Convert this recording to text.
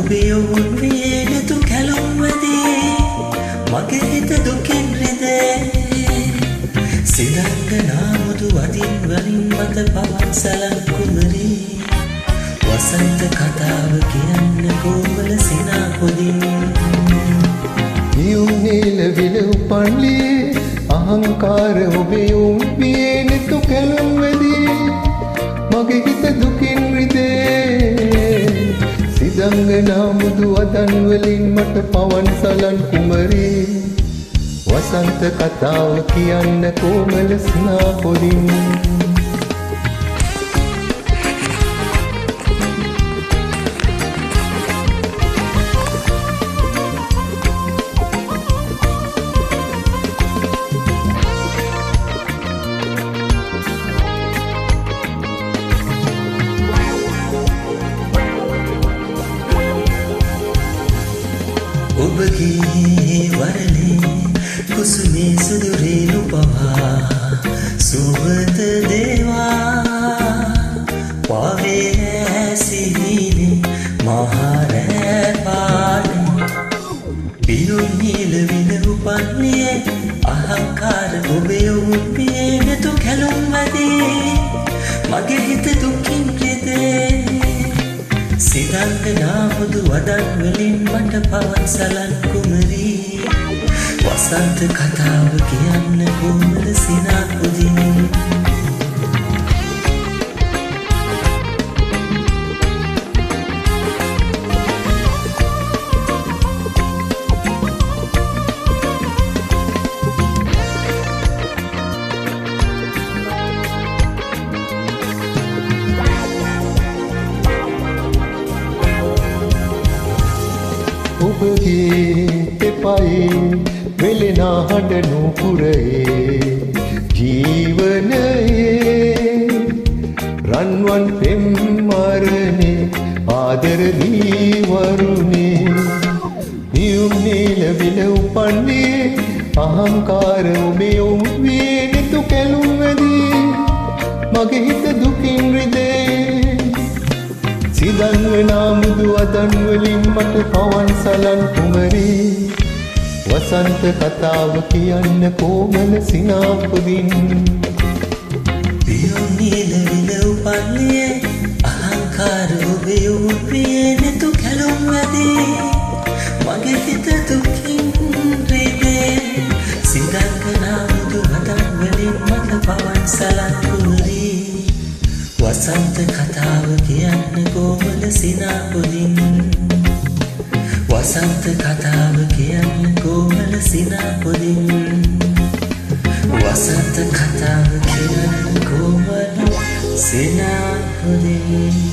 ඔබේ ඔවුන් වියේ නැතු කැලුම් වැදී මගේ හිත දුකින් රිදේ සිදංගනා මුදු වදින් වලින් මත පවන් සලන් කුමරී වසන්ත කතාව කියන්න කොමල සිනා පොදින් නියුම් නීල විල උපන්ලියේ අහංකාර ඔබේ ඔවුන් වියේ නැතු කැලුම් වැදී මගේ හිත දුකින් රිදේ සිදංගනා මුදු වදන් වලින් මට පවන් සලන් කුමරී වසන්ත කතාව කියන්න කොමල සිනා පොදින් ඔබගේ වරලේ කුසුමේ සුදුරේනු පවා සුබත දේවා පවේ ඇසිහිනේ මහරෑ පානේ පියුම් නීල විල උපන්නේ අහංකාර ඔබේ ඔවුන් පියේ නැතු කැලුම් වැදී මගේ හිත දුකින් රිදේ සිදංගනා මුදු වදන් වලින් මට පවන් සලන් කුමරී වසන්ත කතාව කියන්න කොමල සිනා පොදින් ඔබගේ තෙපයේ වෙලෙනා හඬ නුපුරයේ ජීවනයේ රන්වන් පෙම් මරණේ ආදර දී වරුණේ නියුම් නීල විල උපන්නේ අහංකාර ඔබේ ඔවුන් වියේ නැතු කැලුම් වැදී මගේ හිත දුකින් රිදේ සිදංගනා මුදු වදන් වලින් මට පවන් සලන් කුමරී වසන්ත කතාව කියන්න කොමල සිනා පොදින් පියුම් නීල විල උපන්නේ අහංකාර ඔබේ ඔවුන් වියේ නැතු කැලුම් වැදී මගේ හිත දුකින් රිදේ සිදංගනා මුදු වදන් වලින් මට පවන් සලන් කුමරී වසන්ත කතාව කියන්න කොමල සිනා පොදින් වසන්ත කතාව කියන්න කොමල සිනා පොදින් වසන්ත කතාව කියන්න කොමල සිනා පොදින්